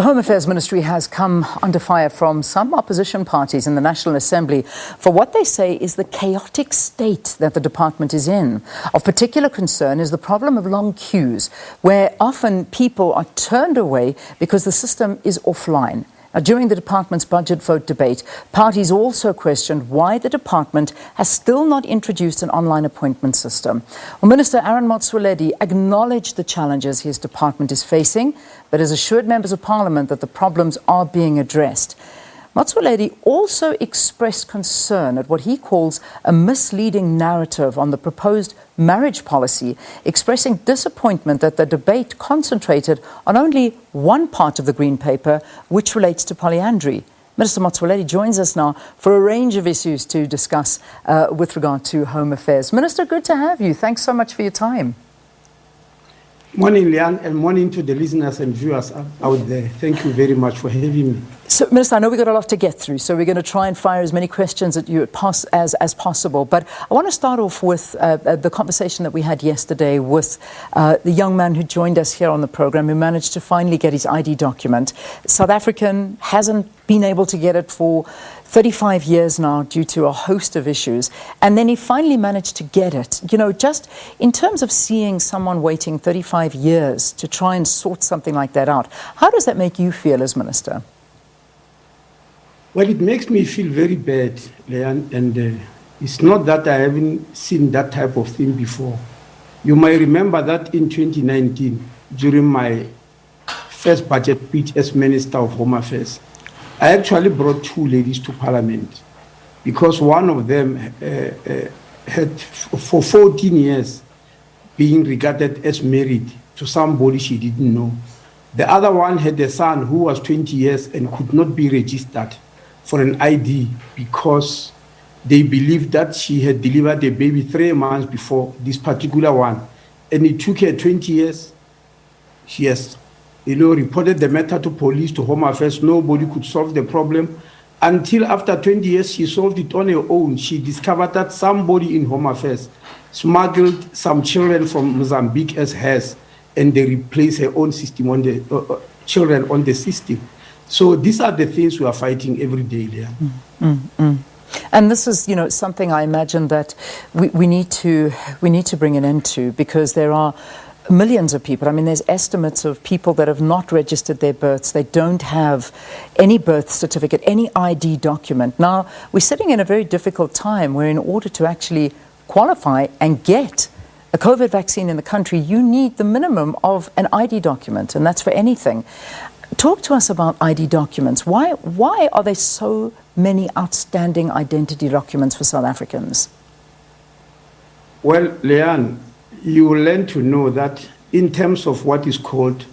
The Home Affairs Ministry has come under fire from some opposition parties in the National Assembly for what they say is the chaotic state that the department is in. Of particular concern is the problem of long queues, where often people are turned away because the system is offline. Now, during the department's budget vote debate, parties also questioned why the department has still not introduced an online appointment system. Well, Minister Aaron Motsoaledi acknowledged the challenges his department is facing, but has assured members of parliament that the problems are being addressed. Motsoaledi also expressed concern at what he calls a misleading narrative on the proposed marriage policy, expressing disappointment that the debate concentrated on only one part of the Green Paper, which relates to polyandry. Minister Motsoaledi joins us now for a range of issues to discuss with regard to Home Affairs. Minister, good to have you. Thanks so much for your time. Morning, Leanne, and morning to the listeners and viewers out there. Thank you very much for having me. So, Minister, I know we've got a lot to get through, so we're going to try and fire as many questions at you as possible. But I want to start off with the conversation that we had yesterday with the young man who joined us here on the program, who managed to finally get his ID document. South African, hasn't been able to get it for 35 years now due to a host of issues. And then he finally managed to get it. You know, just in terms of seeing someone waiting 35 years to try and sort something like that out, how does that make you feel as Minister? Well, it makes me feel very bad, Leanne, and it's not that I haven't seen that type of thing before. You might remember that in 2019, during my first budget speech as Minister of Home Affairs, I actually brought two ladies to Parliament because one of them had for 14 years being regarded as married to somebody she didn't know. The other one had a son who was 20 years and could not be registered for an ID because they believed that she had delivered a baby 3 months before this particular one. And it took her 20 years. She has reported the matter to police, to Home Affairs. Nobody could solve the problem. Until after 20 years, she solved it on her own. She discovered that somebody in Home Affairs smuggled some children from Mozambique as hers, and they replaced her own system on the children on the system. So these are the things we are fighting every day there. And this is, something I imagine that we need to bring an end to, because there are millions of people. I mean, there's estimates of people that have not registered their births. They don't have any birth certificate, any ID document. Now, we're sitting in a very difficult time where in order to actually qualify and get a COVID vaccine in the country, you need the minimum of an ID document, and that's for anything. Talk to us about ID documents. Why are there so many outstanding identity documents for South Africans? Well, Leanne, you will learn to know that in terms of what is called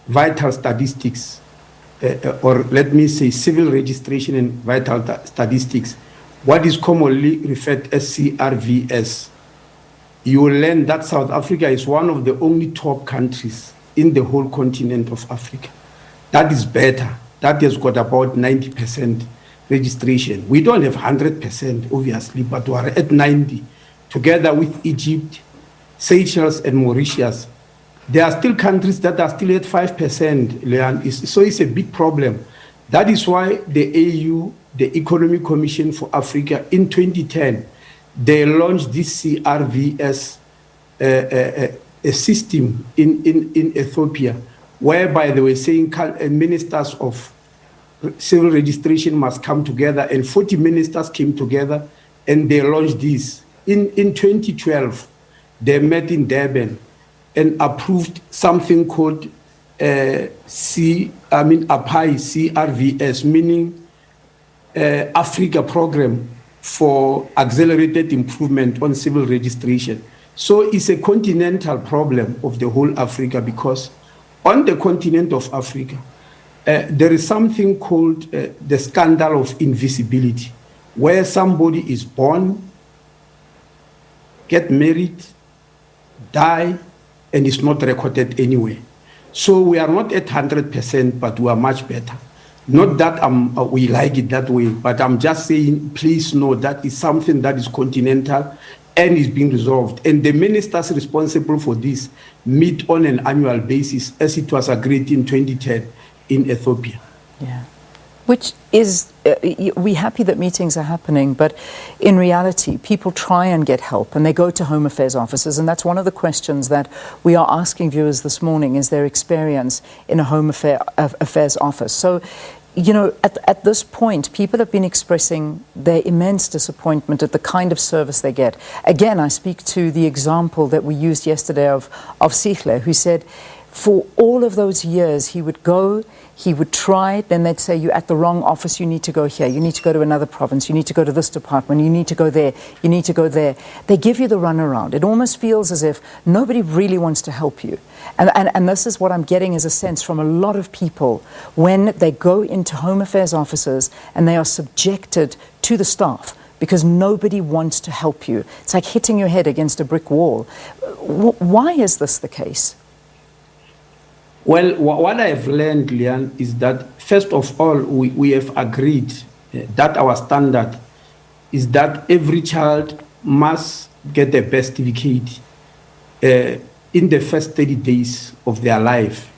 vital statistics, or let me say civil registration and vital statistics, what is commonly referred as CRVS, you will learn that South Africa is one of the only top countries in the whole continent of Africa. That is better. That has got about 90% registration. We don't have 100%, obviously, but we are at 90%, together with Egypt, Seychelles, and Mauritius. There are still countries that are still at 5%, Leanne. So it's a big problem. That is why the AU, the Economic Commission for Africa, in 2010, they launched this CRVS a system in Ethiopia, whereby they were saying ministers of civil registration must come together, and 40 ministers came together and they launched this. In 2012, they met in Durban and approved something called API CRVS, meaning Africa Program for Accelerated Improvement on Civil Registration. So it's a continental problem of the whole Africa, because on the continent of Africa, there is something called the scandal of invisibility, where somebody is born, get married, die, and is not recorded anywhere. So we are not at 100%, but we are much better. Not that we like it that way, but I'm just saying, please know that is something that is continental and is being resolved. And the ministers responsible for this meet on an annual basis, as it was agreed in 2010. in Ethiopia. Yeah. Which is, we're happy that meetings are happening, but in reality, people try and get help and they go to Home Affairs offices. And that's one of the questions that we are asking viewers this morning, is their experience in a Home Affairs office. So, you know, at this point, people have been expressing their immense disappointment at the kind of service they get. Again, I speak to the example that we used yesterday of Sihle, who said for all of those years he would go, he would try, then they'd say, you're at the wrong office, you need to go here, you need to go to another province, you need to go to this department, you need to go there, you need to go there. They give you the runaround. It almost feels as if nobody really wants to help you. And this is what I'm getting as a sense from a lot of people when they go into Home Affairs offices and they are subjected to the staff because nobody wants to help you. It's like hitting your head against a brick wall. Why is this the case? Well, what I've learned, Leanne, is that first of all, we have agreed that our standard is that every child must get a birth certificate in the first 30 days of their life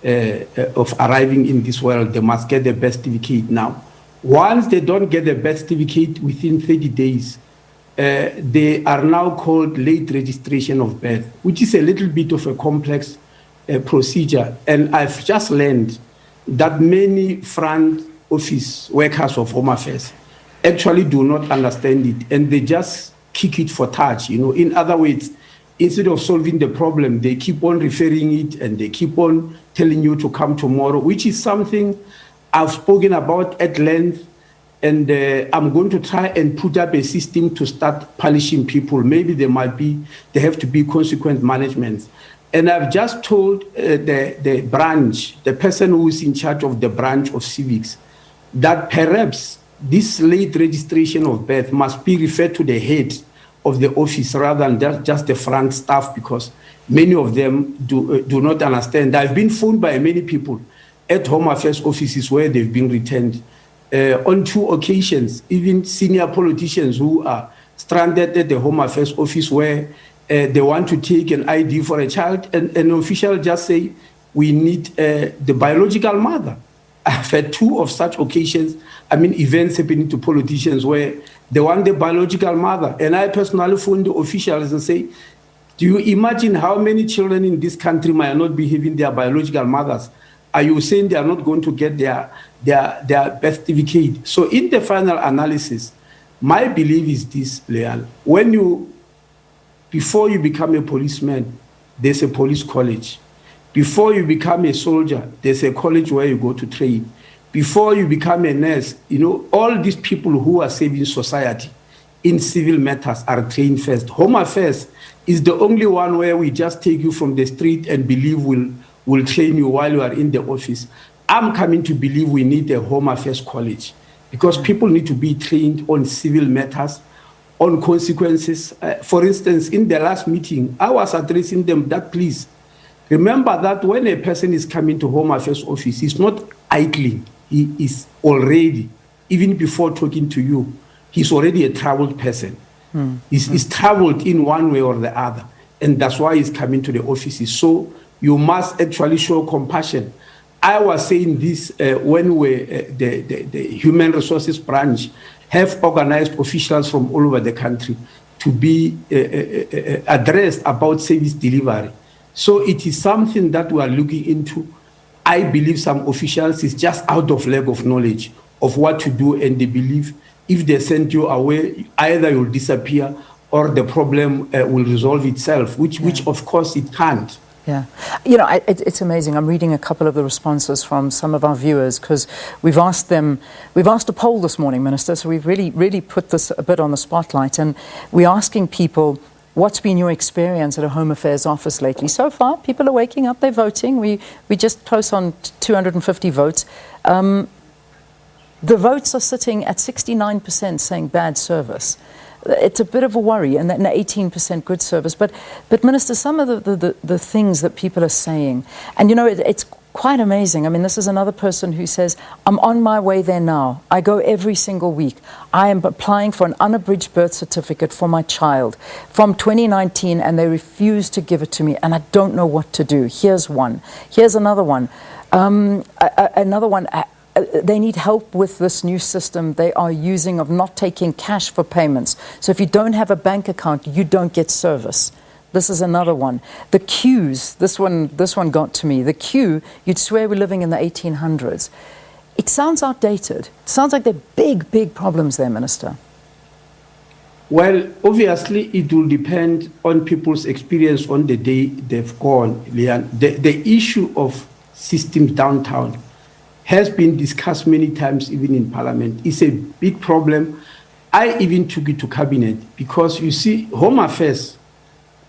of arriving in this world. They must get a birth certificate now. Once they don't get a birth certificate within 30 days, they are now called late registration of birth, which is a little bit of a complex procedure. And I've just learned that many front office workers of Home Affairs actually do not understand it, and they just kick it for touch. You know, in other words, instead of solving the problem, they keep on referring it and they keep on telling you to come tomorrow, which is something I've spoken about at length. And I'm going to try and put up a system to start punishing people. Maybe there have to be consequent management. And I've just told the branch, the person who is in charge of the branch of civics, that perhaps this late registration of birth must be referred to the head of the office rather than just the front staff, because many of them do not understand. I've been phoned by many people at Home Affairs offices where they've been returned. On 2 occasions, even senior politicians who are stranded at the Home Affairs office where they want to take an ID for a child, and an official just say, we need the biological mother. I've had 2 of such occasions, events happening to politicians where they want the biological mother. And I personally phone the officials and say, do you imagine how many children in this country might not be having their biological mothers? Are you saying they are not going to get their birth certificate? So in the final analysis, my belief is this, Leal. Before you become a policeman, there's a police college. Before you become a soldier, there's a college where you go to train. Before you become a nurse, all these people who are saving society in civil matters are trained first. Home Affairs is the only one where we just take you from the street and believe we'll train you while you are in the office. I'm coming to believe we need a Home Affairs college because people need to be trained on civil matters, on consequences. For instance, in the last meeting, I was addressing them that, please, remember that when a person is coming to Home Affairs office, he's not idling. He is already, even before talking to you, he's already a traveled person. He's traveled in one way or the other. And that's why he's coming to the offices. So you must actually show compassion. I was saying this when the Human Resources branch have organized officials from all over the country to be addressed about service delivery. So it is something that we are looking into. I believe some officials is just out of lack of knowledge of what to do, and they believe if they send you away, either you'll disappear or the problem will resolve itself, which of course it can't. Yeah. It's amazing. I'm reading a couple of the responses from some of our viewers because we've asked a poll this morning, Minister, so we've really put this a bit on the spotlight, and we're asking people, what's been your experience at a Home Affairs office lately? So far, people are waking up, they're voting. We just close on 250 votes. The votes are sitting at 69% saying bad service. It's a bit of a worry, and 18% good service. But Minister, some of the things that people are saying, and it's quite amazing. This is another person who says, I'm on my way there now. I go every single week. I am applying for an unabridged birth certificate for my child from 2019, and they refuse to give it to me, and I don't know what to do. Here's one. Here's another one. Another one, they need help with this new system they are using of not taking cash for payments. So if you don't have a bank account, you don't get service. This is another one. The queues, this one got to me. The queue, you'd swear we're living in the 1800s. It sounds outdated. It sounds like there are big, big problems there, Minister. Well, obviously, it will depend on people's experience on the day they've gone, Leanne. The issue of systems downtown has been discussed many times, even in Parliament. It's a big problem. I even took it to Cabinet because, you see, Home Affairs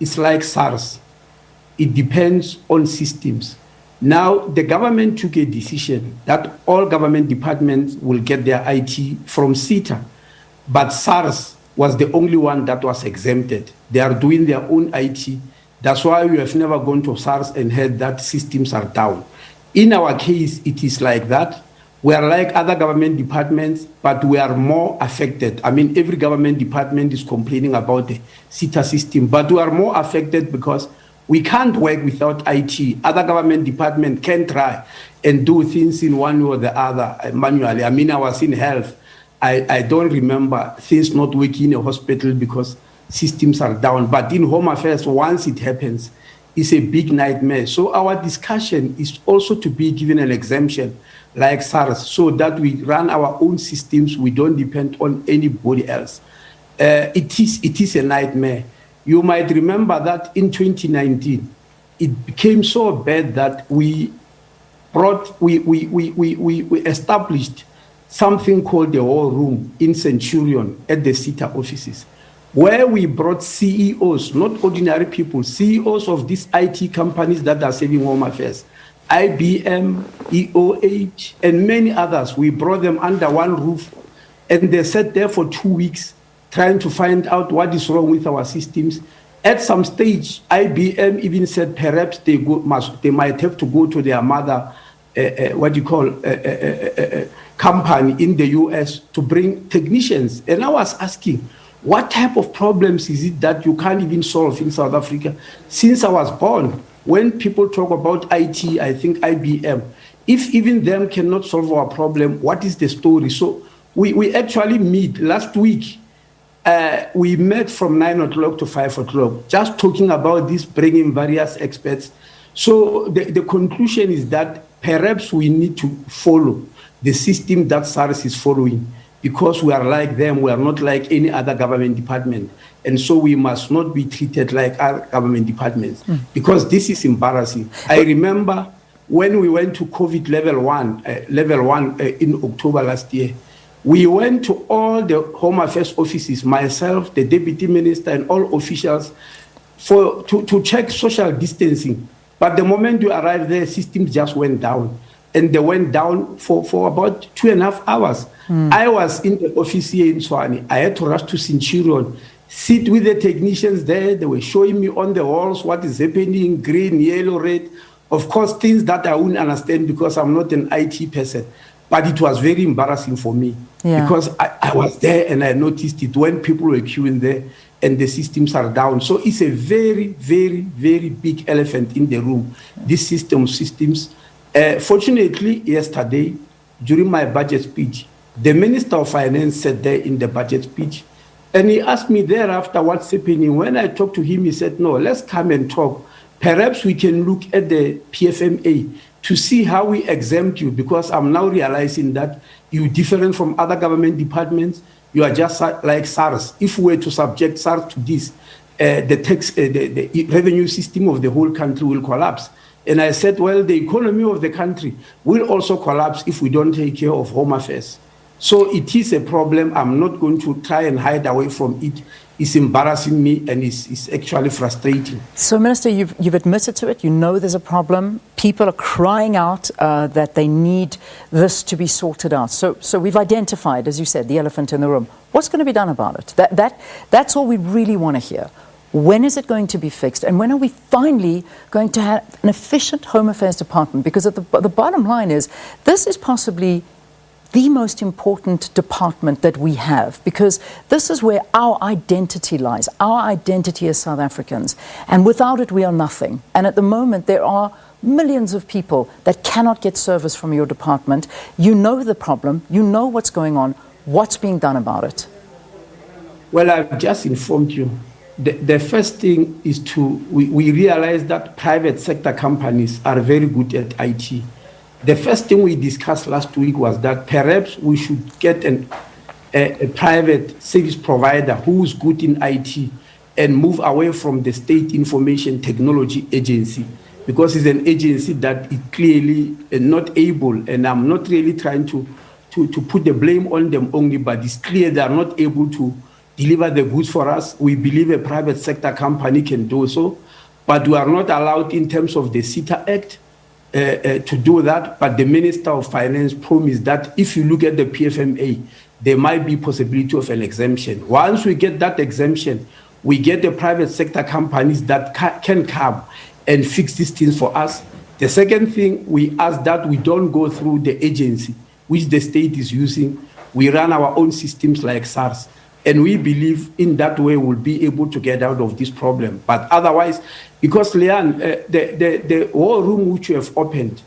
is like SARS. It depends on systems. Now, the government took a decision that all government departments will get their IT from CETA, but SARS was the only one that was exempted. They are doing their own IT. That's why we have never gone to SARS and heard that systems are down. In our case, it is like that. We are like other government departments, but we are more affected. I mean, every government department is complaining about the CETA system, but we are more affected because we can't work without IT. Other government departments can try and do things in one way or the other manually. I mean, I was in health. I don't remember things not working in a hospital because systems are down. But in Home Affairs, once it happens, it's a big nightmare. So our discussion is also to be given an exemption like SARS so that we run our own systems. We don't depend on anybody else. It is a nightmare. You might remember that in 2019, it became so bad that we established something called the War Room in Centurion at the CETA offices, where we brought CEOs, not ordinary people, CEOs of these IT companies that are serving Home Affairs, IBM, EOH, and many others. We brought them under one roof, and they sat there for 2 weeks trying to find out what is wrong with our systems. At some stage, IBM even said perhaps they might have to go to their mother, company in the US to bring technicians. And I was asking, what type of problems is it that you can't even solve in South Africa? Since I was born, when people talk about IT, I think IBM, if even them cannot solve our problem, what is the story? So we actually meet last week. We met from 9 o'clock to 5 o'clock, just talking about this, bringing various experts. So the conclusion is that perhaps we need to follow the system that SARS is following, because we are like them, we are not like any other government department. And so we must not be treated like other government departments, because this is embarrassing. I remember when we went to COVID level one in October last year, we went to all the Home Affairs offices, myself, the Deputy Minister, and all officials to check social distancing. But the moment we arrived there, systems just went down. And they went down for about 2.5 hours. I was in the office here in Swani. I had to rush to Centurion, sit with the technicians there. They were showing me on the walls what is happening, green, yellow, red. Of course, things that I wouldn't understand because I'm not an IT person. But it was very embarrassing for me because I was there and I noticed it when people were queuing there and the systems are down. So it's a very, very, very big elephant in the room, these systems. Fortunately, yesterday, during my budget speech, the Minister of Finance said there in the budget speech, and he asked me thereafter what's happening. When I talked to him, he said, no, let's come and talk. Perhaps we can look at the PFMA to see how we exempt you, because I'm now realizing that you're different from other government departments. You are just like SARS. If we were to subject SARS to this, the revenue system of the whole country will collapse. And I said, well, the economy of the country will also collapse if we don't take care of Home Affairs. So it is a problem. I'm not going to try and hide away from it. It's embarrassing me and it's actually frustrating. So, Minister, you've admitted to it. You know there's a problem. People are crying out that they need this to be sorted out. So we've identified, as you said, the elephant in the room. What's going to be done about it? That's all we really want to hear. When is it going to be fixed? And when are we finally going to have an efficient Home Affairs department? Because the bottom line is, this is possibly the most important department that we have, because this is where our identity lies, our identity as South Africans. And without it, we are nothing. And at the moment, there are millions of people that cannot get service from your department. You know the problem. You know what's going on. What's being done about it? Well, I've just informed you. The first thing is we realize that private sector companies are very good at IT. The first thing we discussed last week was that perhaps we should get a private service provider who's good in IT and move away from the State Information Technology Agency, because it's an agency that is clearly not able, and I'm not really trying to put the blame on them only, but it's clear they are not able to deliver the goods for us. We believe a private sector company can do so, but we are not allowed in terms of the CETA Act to do that. But the Minister of Finance promised that if you look at the PFMA, there might be possibility of an exemption. Once we get that exemption, we get the private sector companies that can come and fix these things for us. The second thing, we ask that we don't go through the agency, which the state is using. We run our own systems like SARS. And we believe in that way we'll be able to get out of this problem. But otherwise, because Leanne, the war room which you have opened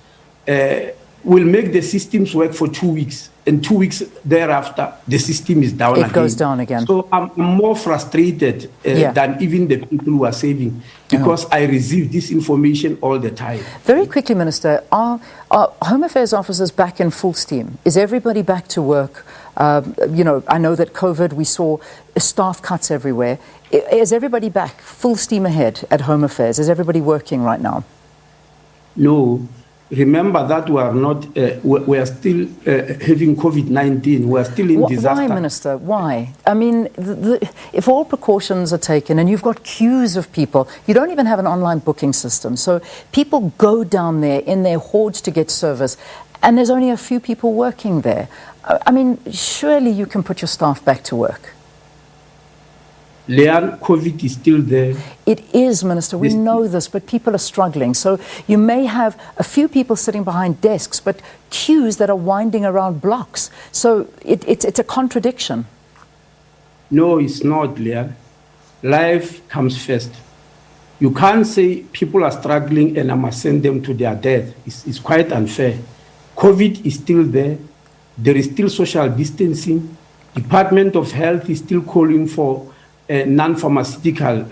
will make the systems work for 2 weeks. And 2 weeks thereafter, the system is down again. It goes down again. So I'm more frustrated than even the people who are saving, because I receive this information all the time. Very quickly, Minister, are Home Affairs officers back in full steam? Is everybody back to work? You know, I know that COVID, we saw staff cuts everywhere. Is everybody back full steam ahead at Home Affairs? Is everybody working right now? No. Remember that we are not, we are still having COVID-19. We are still in disaster. Why, Minister? Why? I mean, if all precautions are taken and you've got queues of people, you don't even have an online booking system. So people go down there in their hordes to get service, and there's only a few people working there. I mean, surely you can put your staff back to work. Leanne, COVID is still there. It is, Minister. We know this, but people are struggling. So you may have a few people sitting behind desks, but queues that are winding around blocks. So it's a contradiction. No, it's not, Leanne. Life comes first. You can't say people are struggling and I must send them to their death. It's quite unfair. COVID is still there. There is still social distancing. Department of Health is still calling for non-pharmaceutical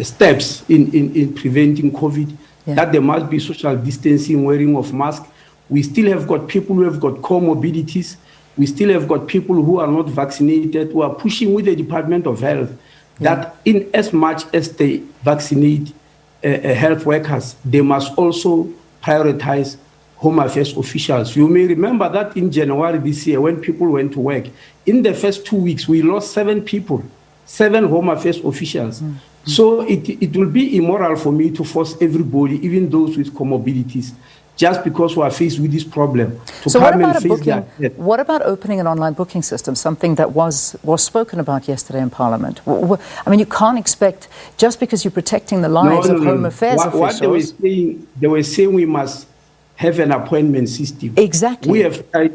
steps in preventing COVID, that there must be social distancing, wearing of masks. We still have got people who have got comorbidities. We still have got people who are not vaccinated, who are pushing with the Department of Health that in as much as they vaccinate health workers, they must also prioritize Home Affairs officials. You may remember that in January this year, when people went to work, in the first 2 weeks, we lost 7 people. 7 Home Affairs officials. So it will be immoral for me to force everybody, even those with comorbidities, just because we are faced with this problem, to so come and face that. What about opening an online booking system, something that was spoken about yesterday in Parliament? I mean, you can't expect, just because you're protecting the lives of Home Affairs officials... What they were saying we must have an appointment system. Exactly. We have tried,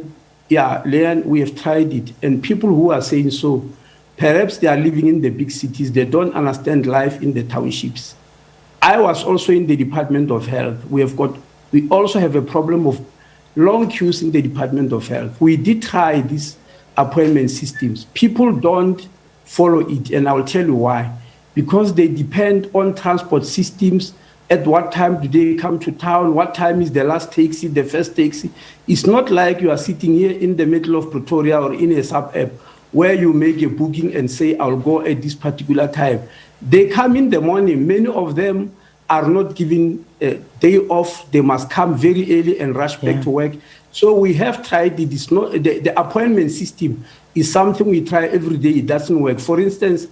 Leanne, we have tried it, and people who are saying so, perhaps they are living in the big cities. They don't understand life in the townships. I was also in the Department of Health. We also have a problem of long queues in the Department of Health. We did try these appointment systems. People don't follow it, and I'll tell you why. Because they depend on transport systems. At what time do they come to town? What time is the last taxi, the first taxi? It's not like you are sitting here in the middle of Pretoria or in a suburb where you make a booking and say, I'll go at this particular time. They come in the morning. Many of them are not given a day off. They must come very early and rush back to work. So we have tried it. It's not, the appointment system is something we try every day. It doesn't work. For instance,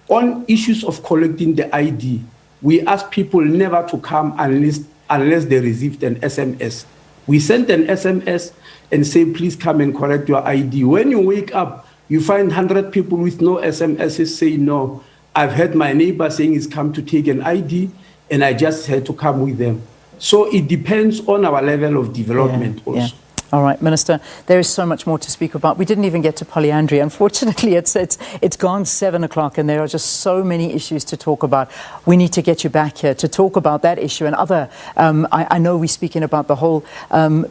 on issues of collecting the ID, we ask people never to come unless they received an SMS. We sent an SMS and say, please come and collect your ID. When you wake up, you find 100 people with no SMSs say, no, I've heard my neighbor saying he's come to take an ID, and I just had to come with them. So it depends on our level of development also. All right, Minister, there is so much more to speak about. We didn't even get to polyandry. Unfortunately, it's gone 7 o'clock and there are just so many issues to talk about. We need to get you back here to talk about that issue and other. I know we're speaking about the whole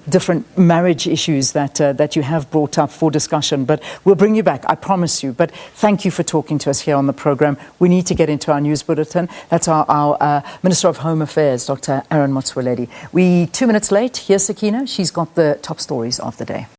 different marriage issues that you have brought up for discussion, but we'll bring you back, I promise you. But thank you for talking to us here on the program. We need to get into our news bulletin. That's our Minister of Home Affairs, Dr. Aaron Motsoaledi. We 2 minutes late. Here's Sakina. She's got the top stories of the day.